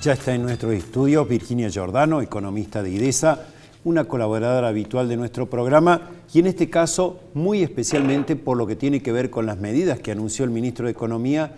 Ya está en nuestros estudios Virginia Giordano, economista de IDESA, una colaboradora habitual de nuestro programa y en este caso muy especialmente por lo que tiene que ver con las medidas que anunció el ministro de Economía,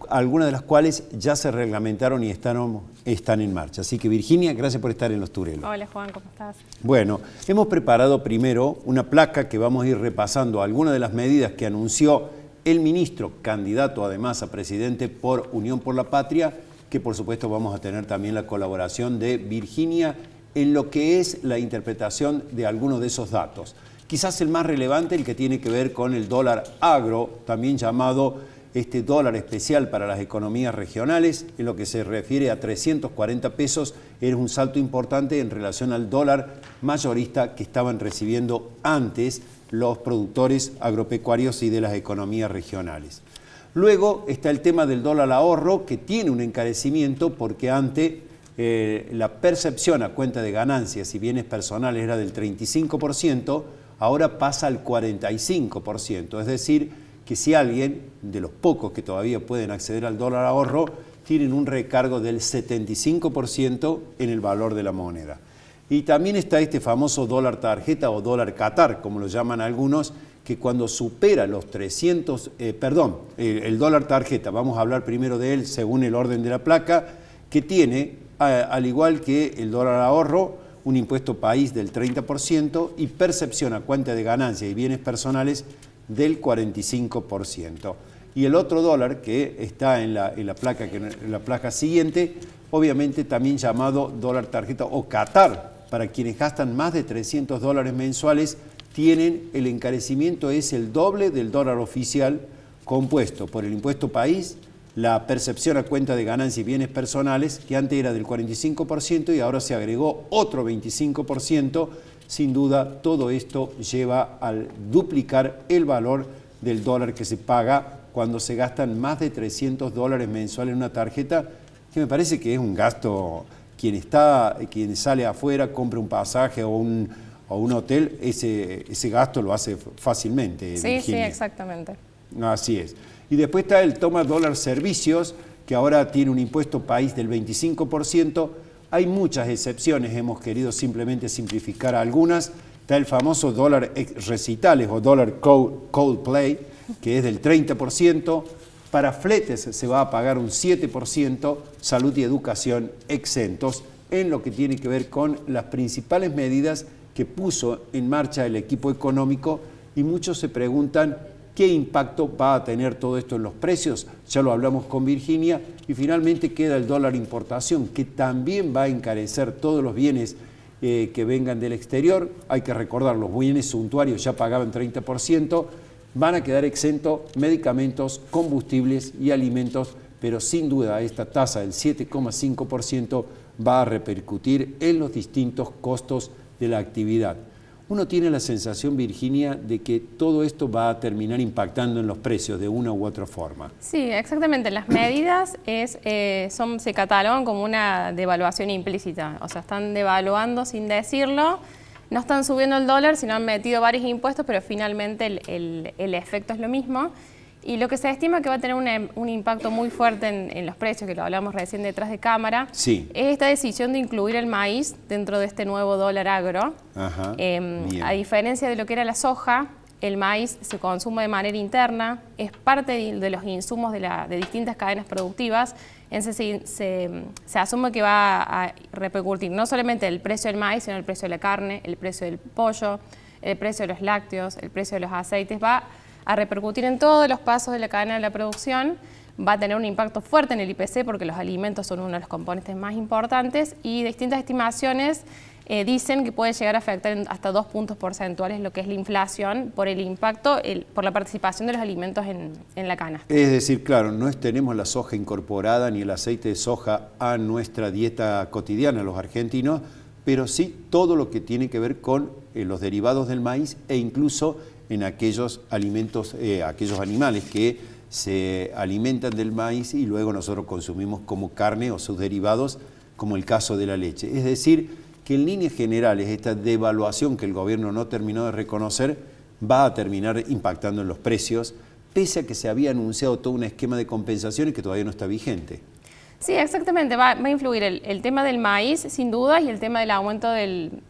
algunas de las cuales ya se reglamentaron y están en marcha. Así que Virginia, gracias por estar en Los Turelos. Hola Juan, ¿cómo estás? Bueno, hemos preparado primero una placa que vamos a ir repasando algunas de las medidas que anunció el ministro, candidato además a presidente por Unión por la Patria, que por supuesto vamos a tener también la colaboración de Virginia en lo que es la interpretación de algunos de esos datos. Quizás el más relevante, el que tiene que ver con el dólar agro, también llamado este dólar especial para las economías regionales, en lo que se refiere a 340 pesos, es un salto importante en relación al dólar mayorista que estaban recibiendo antes los productores agropecuarios y de las economías regionales. Luego está el tema del dólar ahorro, que tiene un encarecimiento porque antes la percepción a cuenta de ganancias y bienes personales era del 35%, ahora pasa al 45%. Es decir, que si alguien, de los pocos que todavía pueden acceder al dólar ahorro, tienen un recargo del 75% en el valor de la moneda. Y también está este famoso dólar tarjeta o dólar Qatar, como lo llaman algunos, que cuando supera los 300, el dólar tarjeta, vamos a hablar primero de él según el orden de la placa, que tiene, al igual que el dólar ahorro, un impuesto país del 30% y percepción a cuenta de ganancias y bienes personales del 45%. Y el otro dólar que está en la placa siguiente, obviamente también llamado dólar tarjeta o Qatar, para quienes gastan más de $300 mensuales, tienen el encarecimiento, es el doble del dólar oficial, compuesto por el impuesto país, la percepción a cuenta de ganancias y bienes personales, que antes era del 45% y ahora se agregó otro 25%. Sin duda, todo esto lleva al duplicar el valor del dólar que se paga cuando se gastan más de $300 mensuales en una tarjeta, que me parece que es un gasto. Quien sale afuera, compra un pasaje o un hotel, ese gasto lo hace fácilmente. Sí, Virginia. Sí, exactamente. Así es. Y después está el toma dólar servicios, que ahora tiene un impuesto país del 25%. Hay muchas excepciones, hemos querido simplemente simplificar algunas. Está el famoso dólar recitales o dólar Coldplay, que es del 30%. Para fletes se va a pagar un 7%, salud y educación exentos, en lo que tiene que ver con las principales medidas que puso en marcha el equipo económico, y muchos se preguntan qué impacto va a tener todo esto en los precios. Ya lo hablamos con Virginia. Y finalmente queda el dólar importación, que también va a encarecer todos los bienes que vengan del exterior. Hay que recordar, los bienes suntuarios ya pagaban 30%, van a quedar exentos medicamentos, combustibles y alimentos, pero sin duda esta tasa del 7,5% va a repercutir en los distintos costos de la actividad. Uno tiene la sensación, Virginia, de que todo esto va a terminar impactando en los precios de una u otra forma. Sí, exactamente. Las medidas se catalogan como una devaluación implícita, o sea, están devaluando sin decirlo. No están subiendo el dólar, sino han metido varios impuestos, pero finalmente el efecto es lo mismo. Y lo que se estima que va a tener un impacto muy fuerte en los precios, que lo hablamos recién detrás de cámara, sí, es esta decisión de incluir el maíz dentro de este nuevo dólar agro. Ajá, a diferencia de lo que era la soja, el maíz se consume de manera interna, es parte de los insumos de distintas cadenas productivas. Entonces se asume que va a repercutir no solamente el precio del maíz, sino el precio de la carne, el precio del pollo, el precio de los lácteos, el precio de los aceites. Va a repercutir en todos los pasos de la cadena de la producción. Va a tener un impacto fuerte en el IPC porque los alimentos son uno de los componentes más importantes, y distintas estimaciones dicen que puede llegar a afectar hasta 2 puntos porcentuales lo que es la inflación por el impacto, por la participación de los alimentos en la canasta. Es decir, claro, no tenemos la soja incorporada ni el aceite de soja a nuestra dieta cotidiana, los argentinos, pero sí todo lo que tiene que ver con los derivados del maíz e incluso en aquellos alimentos, aquellos animales que se alimentan del maíz y luego nosotros consumimos como carne o sus derivados, como el caso de la leche. Es decir, que en líneas generales esta devaluación que el gobierno no terminó de reconocer va a terminar impactando en los precios, pese a que se había anunciado todo un esquema de compensaciones que todavía no está vigente. Sí, exactamente, va a influir el tema del maíz, sin duda, y el tema del aumento del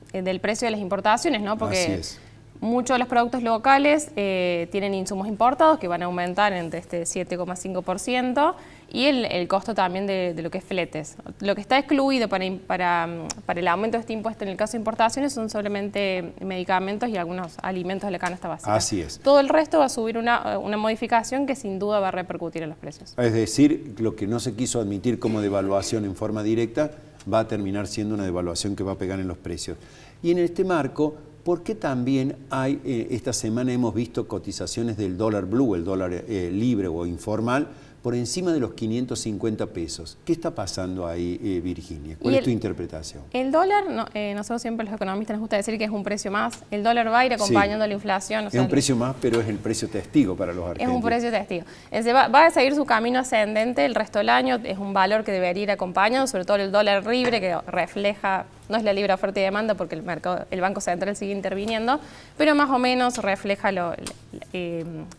precio de las importaciones, ¿no? Porque muchos de los productos locales tienen insumos importados que van a aumentar entre este 7,5% y el costo también de lo que es fletes. Lo que está excluido para el aumento de este impuesto en el caso de importaciones son solamente medicamentos y algunos alimentos de la canasta básica. Así es. Todo el resto va a subir una modificación que sin duda va a repercutir en los precios. Es decir, lo que no se quiso admitir como devaluación en forma directa va a terminar siendo una devaluación que va a pegar en los precios. Y en este marco, ¿por qué también hay, esta semana hemos visto cotizaciones del dólar blue, el dólar libre o informal, por encima de los 550 pesos? ¿Qué está pasando ahí, Virginia? ¿Cuál es tu interpretación? El dólar, nosotros siempre los economistas nos gusta decir que es un precio más. El dólar va a ir acompañando la inflación. O sea, es un precio más, pero es el precio testigo para los argentinos. Es un precio testigo. Va a seguir su camino ascendente el resto del año. Es un valor que debería ir acompañando, sobre todo el dólar libre, que refleja, no es la libre oferta y demanda porque el Banco Central sigue interviniendo, pero más o menos refleja la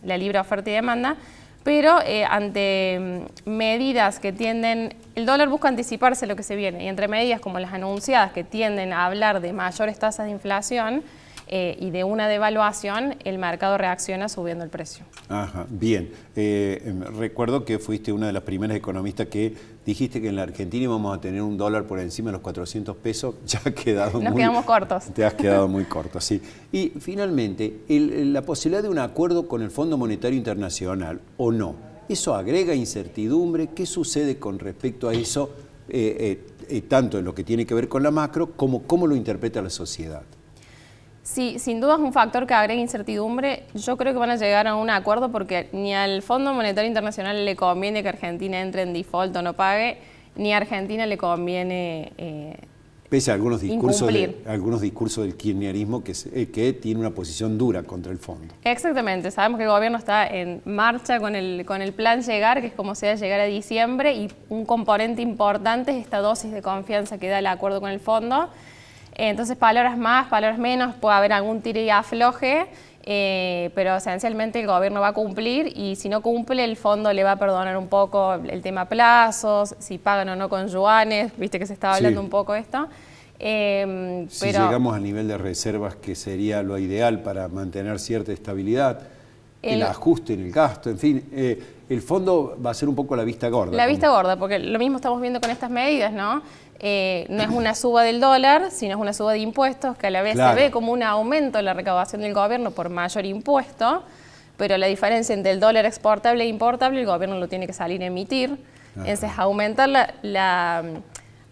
libre oferta y demanda. Pero ante medidas que tienden, el dólar busca anticiparse lo que se viene, y entre medidas como las anunciadas que tienden a hablar de mayores tasas de inflación y de una devaluación, el mercado reacciona subiendo el precio. Ajá, bien. Recuerdo que fuiste una de las primeras economistas que dijiste que en la Argentina íbamos a tener un dólar por encima de los 400 pesos. Ya ha quedado Nos quedamos cortos. Te has quedado muy corto, sí. Y finalmente, la posibilidad de un acuerdo con el Fondo Monetario Internacional o no, ¿eso agrega incertidumbre? ¿Qué sucede con respecto a eso, tanto en lo que tiene que ver con la macro, como cómo lo interpreta la sociedad? Sí, sin duda es un factor que agrega incertidumbre. Yo creo que van a llegar a un acuerdo porque ni al Fondo Monetario Internacional le conviene que Argentina entre en default o no pague, ni a Argentina le conviene pese a algunos discursos del kirchnerismo que tiene una posición dura contra el fondo. Exactamente, sabemos que el gobierno está en marcha con el plan Llegar, que es como sea llegar a diciembre, y un componente importante es esta dosis de confianza que da el acuerdo con el fondo. Entonces, palabras más, palabras menos, puede haber algún tire y afloje, pero esencialmente el gobierno va a cumplir, y si no cumple, el fondo le va a perdonar un poco el tema plazos, si pagan o no con yuanes, viste que se estaba hablando un poco de esto. Si llegamos a nivel de reservas, que sería lo ideal para mantener cierta estabilidad, el ajuste en el gasto, en fin, el fondo va a ser un poco la vista gorda. La vista gorda, porque lo mismo estamos viendo con estas medidas, ¿no? No es una suba del dólar, sino es una suba de impuestos, que a la vez se ve como un aumento en la recaudación del gobierno por mayor impuesto, pero la diferencia entre el dólar exportable e importable, el gobierno lo tiene que salir a emitir. Entonces, aumentar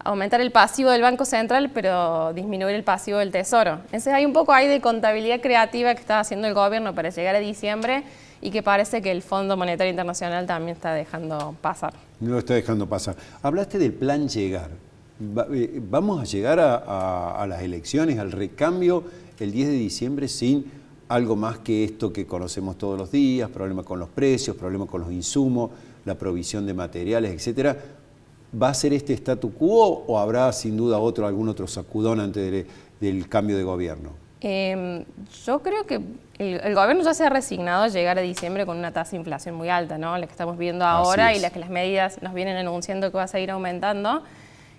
aumentar el pasivo del Banco Central, pero disminuir el pasivo del Tesoro. Entonces hay un poco ahí de contabilidad creativa que está haciendo el gobierno para llegar a diciembre, y que parece que el Fondo Monetario Internacional también está dejando pasar. No lo está dejando pasar. Hablaste del plan Llegar. ¿Vamos a llegar a las elecciones, al recambio el 10 de diciembre sin algo más que esto que conocemos todos los días, problemas con los precios, problemas con los insumos, la provisión de materiales, etcétera? ¿Va a ser este statu quo o habrá sin duda algún otro sacudón antes del cambio de gobierno? Yo creo que el gobierno ya se ha resignado a llegar a diciembre con una tasa de inflación muy alta, ¿no? La que estamos viendo ahora y la que las medidas nos vienen anunciando que va a seguir aumentando.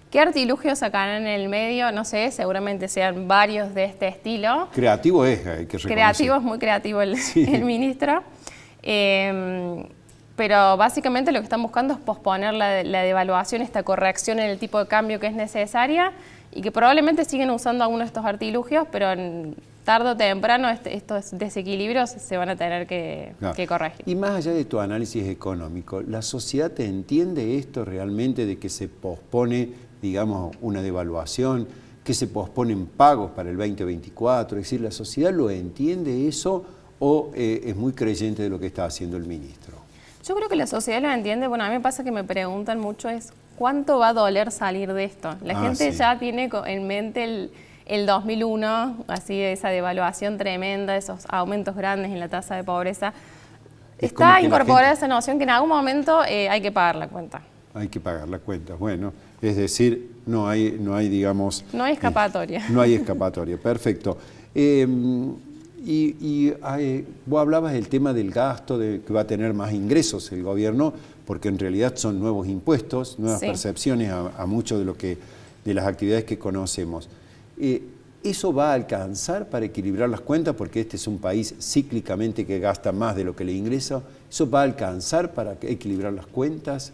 ¿Qué artilugios sacarán en el medio? No sé, seguramente sean varios de este estilo. Creativo es, hay que reconocer. Creativo, es muy creativo el ministro. Pero básicamente lo que están buscando es posponer la devaluación, esta corrección en el tipo de cambio que es necesaria, y que probablemente siguen usando algunos de estos artilugios, pero tarde o temprano estos desequilibrios se van a tener que corregir. Y más allá de tu análisis económico, ¿la sociedad te entiende esto realmente de que se pospone, digamos, una devaluación, que se posponen pagos para el 2024? Es decir, ¿la sociedad lo entiende eso o es muy creyente de lo que está haciendo el ministro? Yo creo que la sociedad lo entiende. Bueno, a mí me pasa que me preguntan mucho ¿cuánto va a doler salir de esto? La gente ya tiene en mente el 2001, así esa devaluación tremenda, esos aumentos grandes en la tasa de pobreza. Está incorporada esa noción que en algún momento hay que pagar la cuenta. Hay que pagar la cuenta, bueno, es decir, no hay, digamos... No hay escapatoria. No hay escapatoria, perfecto. Vos hablabas del tema del gasto, de que va a tener más ingresos el gobierno, porque en realidad son nuevos impuestos, nuevas percepciones a mucho de las actividades que conocemos. ¿Eso va a alcanzar para equilibrar las cuentas? Porque este es un país cíclicamente que gasta más de lo que le ingresa. ¿Eso va a alcanzar para equilibrar las cuentas?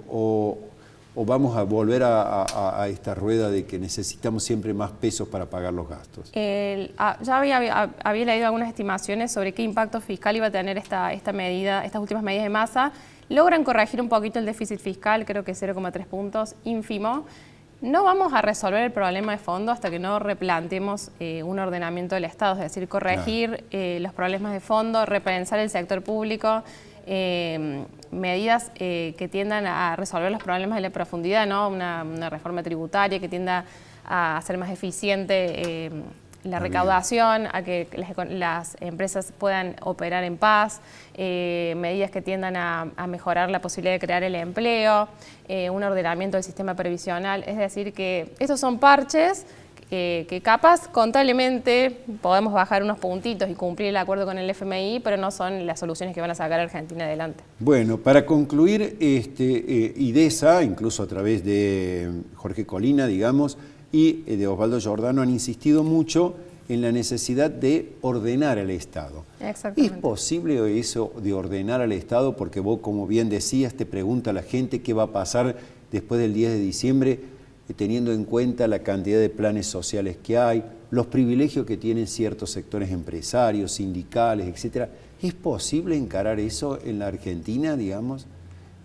¿O vamos a volver a esta rueda de que necesitamos siempre más pesos para pagar los gastos? Ya había leído algunas estimaciones sobre qué impacto fiscal iba a tener estas últimas medidas de Massa. Logran corregir un poquito el déficit fiscal, creo que 0,3 puntos, ínfimo. No vamos a resolver el problema de fondo hasta que no replanteemos un ordenamiento del Estado, es decir, corregir los problemas de fondo, repensar el sector público, medidas que tiendan a resolver los problemas de la profundidad, ¿no? Una reforma tributaria que tienda a hacer más eficiente la recaudación, a que las empresas puedan operar en paz, medidas que tiendan a mejorar la posibilidad de crear el empleo, un ordenamiento del sistema previsional. Es decir, que estos son parches que capaz contablemente podemos bajar unos puntitos y cumplir el acuerdo con el FMI, pero no son las soluciones que van a sacar a Argentina adelante. Bueno, para concluir, IDESA, incluso a través de Jorge Colina, digamos, y de Osvaldo Giordano han insistido mucho en la necesidad de ordenar al Estado. Exactamente. ¿Es posible eso de ordenar al Estado? Porque vos, como bien decías, te pregunta la gente qué va a pasar después del 10 de diciembre, teniendo en cuenta la cantidad de planes sociales que hay, los privilegios que tienen ciertos sectores empresarios, sindicales, etcétera. ¿Es posible encarar eso en la Argentina, digamos?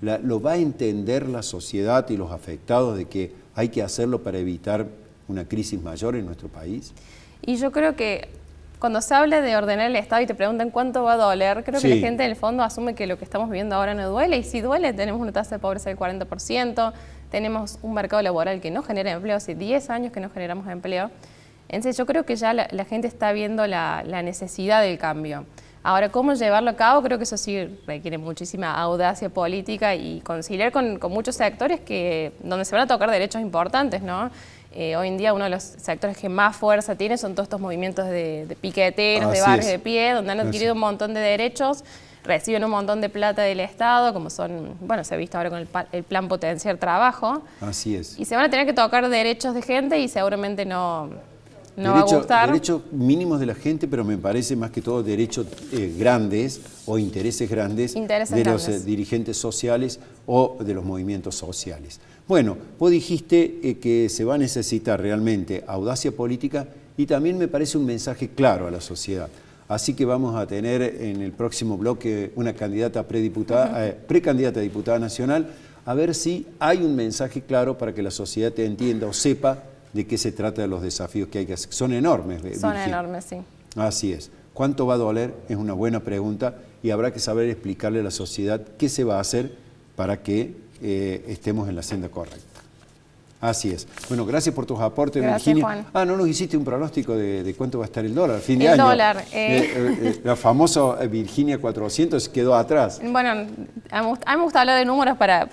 ¿Lo va a entender la sociedad y los afectados de que hay que hacerlo para evitar una crisis mayor en nuestro país? Y yo creo que cuando se habla de ordenar el Estado y te preguntan cuánto va a doler, creo que la gente en el fondo asume que lo que estamos viviendo ahora no duele, y si duele tenemos una tasa de pobreza del 40%, tenemos un mercado laboral que no genera empleo, hace 10 años que no generamos empleo. Entonces yo creo que ya la gente está viendo la necesidad del cambio. Ahora, ¿cómo llevarlo a cabo? Creo que eso sí requiere muchísima audacia política y conciliar con muchos sectores donde se van a tocar derechos importantes, ¿no? Hoy en día uno de los sectores que más fuerza tiene son todos estos movimientos de piqueteros, de barrios de pie, donde han adquirido un montón de derechos, reciben un montón de plata del Estado, como son, bueno, se ha visto ahora con el plan Potenciar Trabajo. Así es. Y se van a tener que tocar derechos de gente y seguramente no va a gustar. Derechos mínimos de la gente, pero me parece más que todo derechos grandes o intereses grandes los dirigentes sociales o de los movimientos sociales. Bueno, vos dijiste que se va a necesitar realmente audacia política y también me parece un mensaje claro a la sociedad. Así que vamos a tener en el próximo bloque una candidata precandidata a diputada nacional, a ver si hay un mensaje claro para que la sociedad te entienda o sepa de qué se trata de los desafíos que hay que hacer. Son enormes, Son Virginia. enormes, sí. Así es. ¿Cuánto va a doler? Es una buena pregunta y habrá que saber explicarle a la sociedad qué se va a hacer para que estemos en la senda correcta. Así es. Bueno, gracias por tus aportes, Gracias, Virginia. Juan. No nos hiciste un pronóstico de cuánto va a estar el dólar al fin de año. El dólar. La famosa Virginia 400 quedó atrás. Bueno, a mí me gusta hablar de números para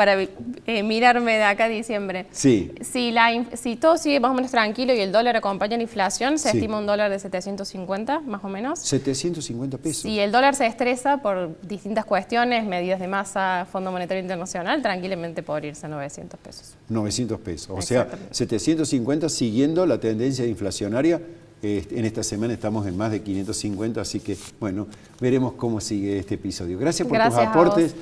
mirarme de acá a diciembre. Sí. Si todo sigue más o menos tranquilo y el dólar acompaña la inflación, se estima un dólar de 750, más o menos. 750 pesos. Si el dólar se estresa por distintas cuestiones, medidas de Massa, Fondo Monetario Internacional, tranquilamente podría irse a 900 pesos. 900 pesos. O sea, 750 siguiendo la tendencia inflacionaria. En esta semana estamos en más de 550, así que, bueno, veremos cómo sigue este episodio. Gracias por tus aportes.